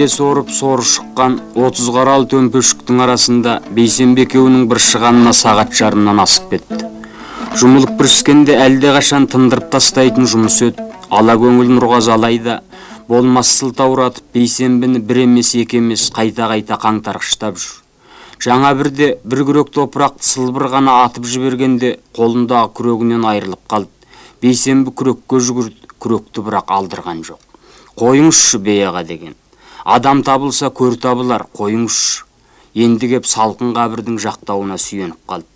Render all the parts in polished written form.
кеудесі орып соры шыққан 30 қарал төмпешіктің арасында Бейсенбі екеуінің бір шығанына сағат жарымнан асып кетті. Жұмылып бүріскенде әлде қашан тындырып тастайтын жұмыс өт. Ала көңіл Нұрғазы алайда болмас сылтауратып Бейсенбіні бір емес екі емес қайта-қайта қаңтарқыштап жүр. Жаңа бірде бір күрек топырақты сылбыр ғана атып жібергенде қолындағы күрегінен айырылып қалды. Бейсенбі күрекке жүгірді, күректі бірақ алдырған жоқ. Қойыңызшы бейаға деген. Адам табылса көр табылар, қойыңызшы. Енді кеп салқын қабірдің жақтауына сүйеніп қалды.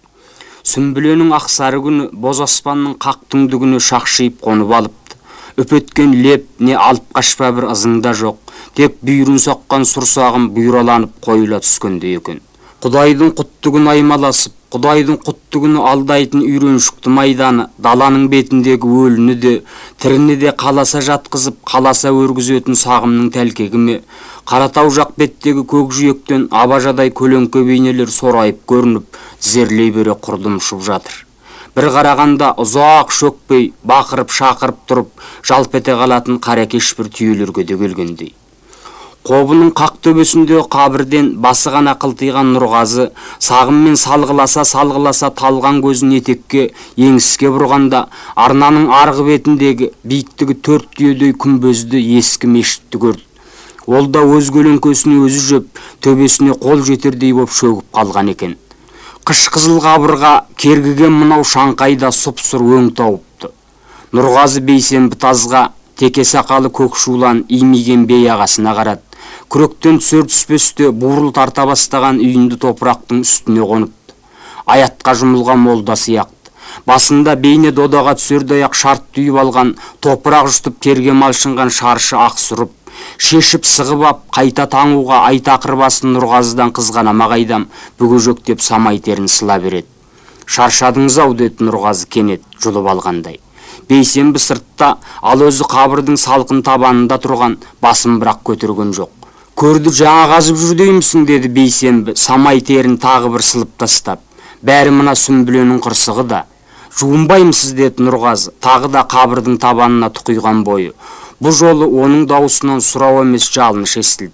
Сүмбіленің ақсары күні боз аспанның қақ түңдігіне шақшиып қонып алыпты. Үпеткен леп не алып қашпа бір ызыңда жоқ. Тек бүйірін соққан сұрсағым бұйраланып қойыла түскенде екен. Құдайдың құттығын аймаласып, Құдайдың құттығын алдайтын үйреншікті майданы, даланың бетіндегі өліні де, тіріні де қаласа жатқызып, қаласа өргізетін сағымның тәлкегіме, Қаратау жақ беттегі көк жүйектен абажадай көлеңке бейнелер сорайып көрініп, тізерлей бере құрдымшып жатыр. Бір қарағанда ұзақ шөкпей, бақырып шақырып тұрып, жалп ете қалатын қаракеш бір түйелерге де келгендей. Қобының қақ төбесінде қабірден басы ғана қылтиған Нұрғазы сағыммен салғыласа талған көзін етекке еңіске бұрғанда арнаның арғы бетіндегі биіктігі 4 түйедей күмбезді ескі мешітті көрді. Ол да өз көлеңкесін өзі жеп, төбесіне қол жетердей боп шөгіп қалған екен. Қыш қызыл қабырға кергіген мынау шаңқайда сұп-сұр өң тауыпты. Нұрғазы Бейсенбі тазға теке сақалы көк шулан имиген бей ағасына қарады. Күректен түсер түспесте бурыл тарта бастаған үйінді топырақтың үстіне қоныпты. Аятқа жұмылған молда сияқты. Басында бейне додаға түсердей-ақ шарт түйіп алған, топырақ жұтып терге малшынған шаршы ақ сұрып, шешіп сығып ап, қайта таңуға айтақыр басын Нұрғазыдан қызғанама қайдам, бүгежектеп самай терін сыла береді. Шаршадыңыз-ау деді Нұрғазы кенет жұлып алғандай. Бейсенбі сыртта, ал өзі қабірдің салқын табанында тұрған, басын бірақ көтерген жоқ. Көрді жаңа қазып жүр деймісің деді Бейсенбі, самай терін тағы бір сылып тастап. Бәрі мына сүмбіленің қырсығы да. Жуынбаймысыз деді Нұрғазы, тағы да қабірдің табанына тұқиған бойы. Бұл жолы оның даусынан сұрау емес жалыныш естілді.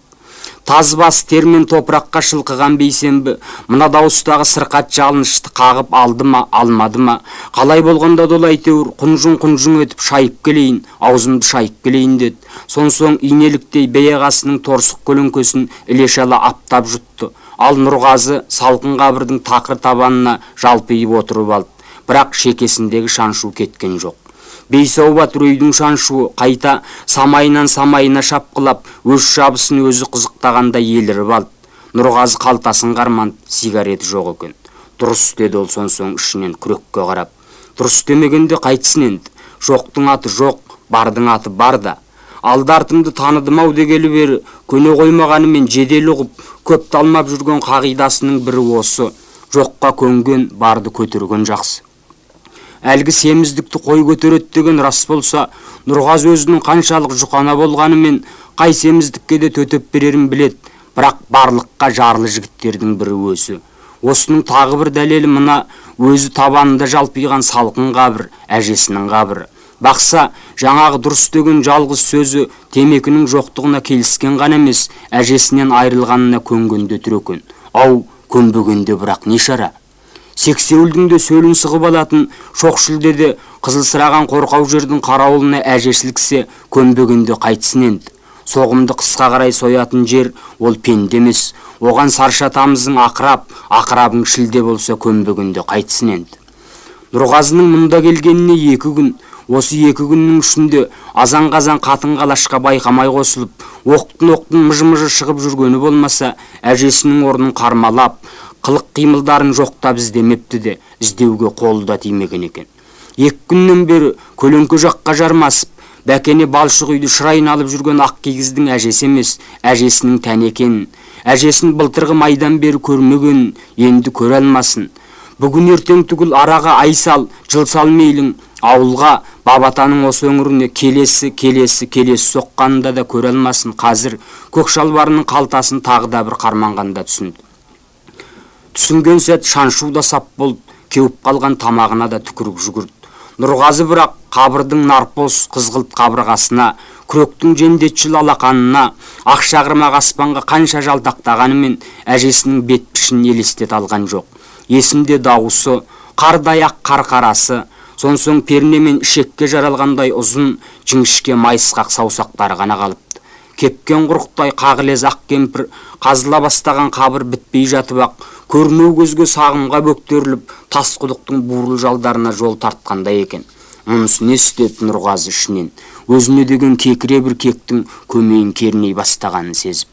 Таз бас термен топыраққа шылқыған Бейсенбі мына дауыстағы сырқат жалынышты қағып алды ма, алмады ма, қалай болғанда долай әйтеуір құнжың етіп шайып келейін, аузымды шайып келейін деді. Соң инеліктей бейағасының торсық көлеңкесін ілешала аптап жұтты. Ал Нұрғазы салқын қабірдің тақыр табанына жалпиып отырып алды. Бірақ шекесіндегі шаншу кеткен жоқ. Бейсаубат үрейдің шаншуы қайта самайына шапқылап, өз шабысын өзі қызықтағанда еліріп алды. Нұрғазы қалтасын қарманды, сигареті жоқ екен. Дұрыс деді ол соң ішінен күрекке қарап. Дұрыс демегенде қайтсын енді. Жоқтың аты жоқ, бардың аты бар да. Алды артымды таныдым-ау дегелі бері, көне қоймағанымен жедел ұғып, көп талмап жүрген қағидасының бірі осы. Жоққа көнген, барды көтерген жақсы. Әлгі семіздікті қой көтерет деген рас болса, Нұрғазы өзінің қаншалық жұқана болғанымен қай семіздікке де төтеп берерін білет, бірақ барлыққа жарлы жігіттердің бірі өзі. Осының тағы бір дәлелі мына өзі табанында жалпиған салқын қабір, әжесінің қабірі. Бақса, жаңағы дұрыс деген жалғыз сөзі темекінің жоқтығына келіскен ғана емес, әжесінен айырылғанына көнгенде түрекөн. Ау, көнбегенде бірақ не шара? Сексеуілдің де сөлін сығып алатын, шоқшілдеде қызылсыраған қорқау жердің қарауылына әжесіліксе, көнбегенде қайтсын енді. Соғымды қысқа қарай соятын жер ол пенде емес. Оған сарша тамызың ақырабың шілде болса көнбегенде қайтсын енді. Нұрғазының мұнда келгеніне 2 күн. Осы 2 күннің ішінде азан-қазан қатын-қалашқа байқамай қосылып, оқтын мыжы шығып жүргені болмаса, әжесінің орнын қармалап, қылық қимылдарын жоқтап іздемепті де, іздеуге қолы да тимеген екен. 2 күннен бері көлеңке жаққа жармасып, бәкене балшық үйді шырайын алып жүрген ақ кигіздің әжесі емес, әжесінің тән екенін, әжесін былтырғы майдан бері көрмеген, енді көре алмасын. Бүгін ертең түгіл араға ай сал, жыл сал мейлің, ауылға, бабатаның осы өңіріне келесі соққанында да көре алмасын. Қазір көк шалбарының қалтасын тағы да бір қарманғанда түсінді. Түсінген сәт шаншу да сап болды, кеуіп қалған тамағына да түкіріп жүгірді. Нұрғазы бірақ қабырдың нарпос қызғылт қабырғасына, күректің жендетшіл алақанына, ақшағырмақ аспанға қанша жалтақтағанымен әжесінің бет пішін елестет алған жоқ. Есімде дауысы, қардай ақ қарқарасы, сонсоң перне мен ішекке жаралғандай ұзын, жіңішке майысқақ саусақтары ғана қалыпты. Кепкен құрықтай қағылез ақ кемпір қазыла бастаған қабыр бітпей жатып ақ, көрінеу көзге сағымға бөктеріліп, тас құдықтың бурыл жалдарына жол тартқандай екен. Мұнысы не істеді Нұрғазы ішінен, өзіне деген кекіре бір кектің көмейін керней бастағанын сезіп.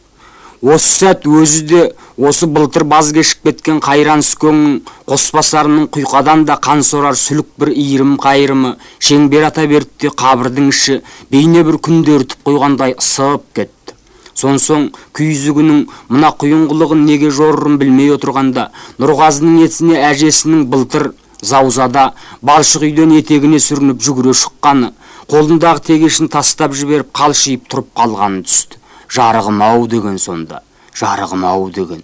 Осы сәт өзі де осы былтыр баз кешіп кеткен қайран сүкеңнің қосбасарының құйқадан да қан сорар сүлік бір иірім қайырымы шеңбер ата берді де қабырдың іші бейне бір күнде өртіп қойғандай ысып кетті. Сонсоң күйізігінің мына құйынғылығын неге жорырын білмей отырғанда Нұрғазының етсіне әжесінің былтыр заузада балшық үйден етегіне сүрініп жүгіре шыққаны, қолындағы тегешін тастап жіберіп қалшиып тұрып қалғаны түсті. Жарығым-ау деген сонда, жарығым-ау деген.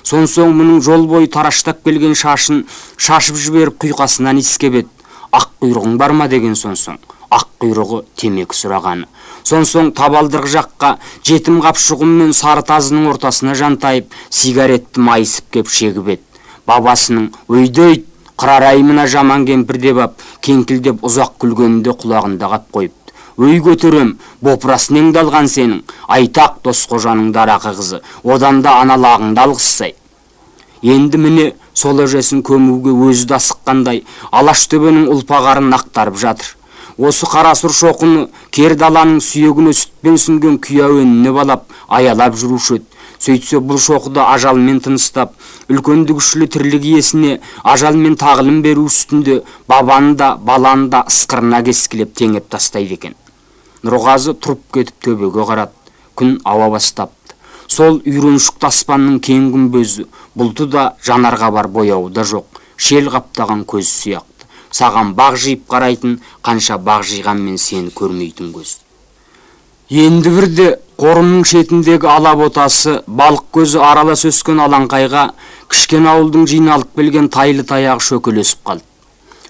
Сонсоң мұның жол бойы тараштап келген шашын шашып жіберіп құйқасынан иіскеп еді. Ақ құйрығың бар ма деген сонсоң. Ақ құйрығы темекі сұрағаны. Сонсоң табалдырық жаққа жетім қапшығым мен сары тазының ортасына жантайып, сигаретті майысып кеп шегіп еді. Бабасының өйдейт, қырарай мына жаман кемпір деп ап, кеңкілдеп ұзақ күлгенінде құлағында қап қойып. Өй көтерем, бопырасын еңді алған сенің, айтақ дос қожаның дарақы қызы, одан да аналағыңды алғызсай. Енді міне сол әжесін көмуге өзі да асыққандай, алаш төбенің ұлпағарын ақтарып жатыр. Осы қарасұр шоқыны кер даланың сүйегіне сүтпен сүнген күйеуеніне балап, аялап жүруші еді. Сөйтсе бұл шоқыда ажалмен тыныстап, үлкендігішлі тірлік иесіне ажалмен тағылым беру үстінде бабаны да баланы да ысқырына кескілеп теңеп тастайды екен. Нұрғазы тұрып кетіп төбеге қарады. Күн ауа бастапты. Сол үйреншікті аспанның кең күмбезі, бұлты да жанарға бар бояуы да жоқ. Шел қаптаған көз сияқты. Саған бақ жиып қарайтын, қанша бақ жиғанмен сені көрмейтін көз. Енді бірде қорымның шетіндегі алаботасы, балық көзі аралас өскен алаңқайға кішкен ауылдың жиналып келген тайлы таяғы шөкелесіп қалды.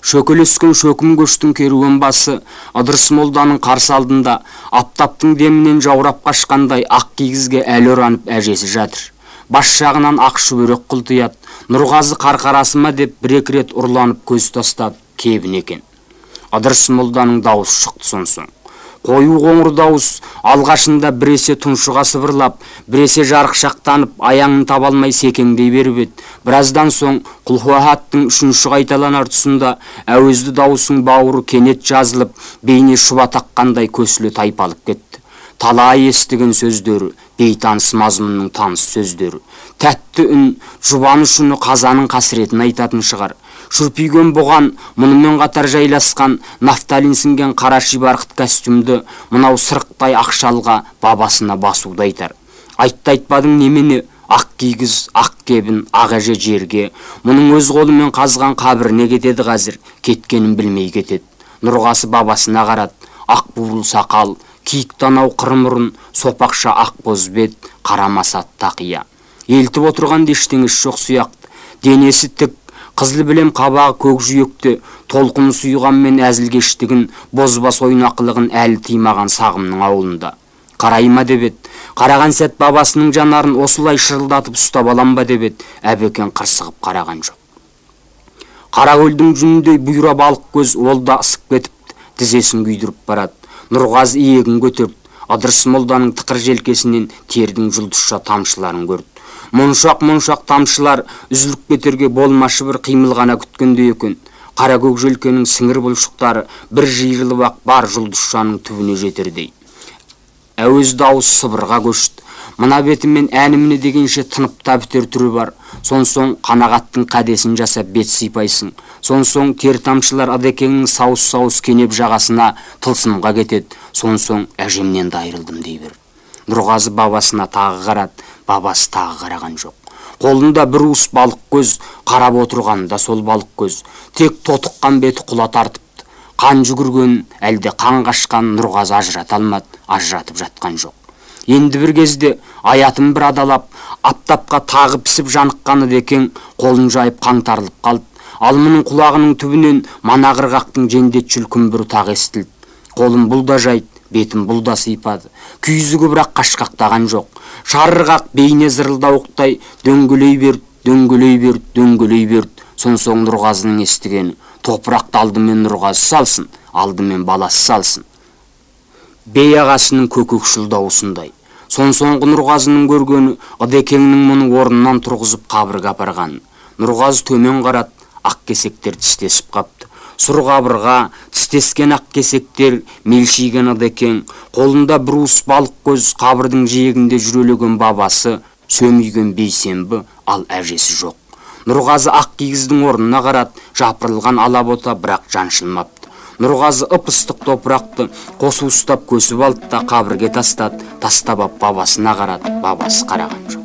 Шөкелескен шөкім көштің керуен басы Ыдырыс молданың қарсы алдында аптаптың демінен жаурап қашқандай ақ кигізге әлі оранып әжесі жатыр. Бас жағынан ақ шүберек құлтият. Нұрғазы қарқарасы ма деп бір-екі рет ұрланып көз тастап кебін екен. Ыдырыс молданың дауысы шықты сонсоң. Қою қоңыр дауыс алғашында біресе тұншыға сыбырлап, біресе жарықшақтанып, аяңын табалмай секеңдей беріп еді. Біраздан соң құлхуахаттың үшінші қайталанар тұсында әуезді дауысың бауыры кенет жазылып, бейне шұба таққандай көсілі тайпалып кетті. Талай естіген сөздері, бейтаныс мазмұнның таныс сөздері. Тәтті үн, жұбаныш үні қазаның қасіретін айтатын шығар. Шүрпиген бұған мұнымен қатар жайласқан нафталин сіңген қара шибарқыт костюмді мынау сырықтай ақшалға бабасына басуды айтар. Айтты айтпадың немене, ақ кигіз, ақ кебін, ақ әже жерге, мұның өз қолымен қазған қабіріне кетеді қазір, кеткенін білмей кетеді. Нұрғасы бабасына қарады, ақ бурыл сақал, киік танау қырмұрын, сопақша ақ боз бет, қарамасат тақия. Елтіп отырған ештеңесі жоқ сияқты, денесі тік, қызыл білем қабағы көк жүйекте, толқын сұйғанмен әзілгештігін, бозбас ойнақылығын әлі тыймаған сағымның ауылында. Қарайма деп еді. Қараған сәт бабасының жанарын осылай шырылдатып ұстап алам ба деп еді. Әбекен қырсығып қараған жоқ. Қаракөлдің жүніндей бұйра балық көз ол да ысып кетіп, тізесін күйдіріп барады. Нұрғазы иегін көтерді. Ыдырыс молданың тықыр желкесінен тердің жұлдызша тамшыларын көрді. Моншақ тамшылар үзіліп кетерге болмашы бір қимыл ғана күткендей екен. Қара көк желкенің сіңір бұлшықтары бір жиырылып ақ бар жұлдызшаның түбіне жетердей. Әуез дауыс сыбырға көшті. Мына бетімен әніміне дегенше тыныпта бітер түрі бар. Сонсоң қанағаттың қадесін жасап бет сипайсың. Сонсоң тер тамшылар адекеңнің сауыс-сауыс кенеп жағасына тылсымға кетеді. Сонсоң әжемнен де айырылдым дей бер. Нұрғазы бабасына тағы қарады, бабасы тағы қараған жоқ. Қолында бір уыс балық көз, қарап отырғанда сол балық көз. Тек тотыққан беті құла тартыпты. Қан жүгірген, әлде қан қашқан Нұрғазы ажырата алмады, ажыратып жатқан жоқ. Енді бір кезде аятын бір адалап, аптапқа тағы пісіп жаныққаны декең қолын жайып қаңтарылып қалды. Ал мұның құлағының түбінен мана қырғақтың жендетшіл күмбір тағы естілді. Қолын бұл да жайт, бетін бұл да сыйпады. Күйізігі бірақ қашқақтаған жоқ. Шарырғақ бейне зырылдауықтай дөңгелей берді, дөңгелей берді, дөңгелей берді. Сонсоң Нұрғазының естігені: топырақты алдымен Нұрғазы салсын, алдымен баласы салсын. Бей ағасының көкөкшіл дауысындай. Сонсоңғы Нұрғазының көргені Ыдекеңнің мұны орнынан тұрғызып қабырға апарғаны. Нұрғазы төмен қарат, ақ кесектер тістесіп қапты. Сұр қабырға, тістескен ақ кесектер, мелшиген Ыдекең, қолында бір уыс балық көз, қабырдың жиегінде жүрелеген бабасы, сөмейген бейсенбі, ал әжесі жоқ. Нұрғазы ақ кигіздің орнына қарат, жапырылған алабота, бірақ жаншылмапты. Нұрғазы ып-ыстық топырақты қос ұстап көсіп алды да қабірге тастады. Тастап ап бабасына қарады, бабасы қараған жоқ.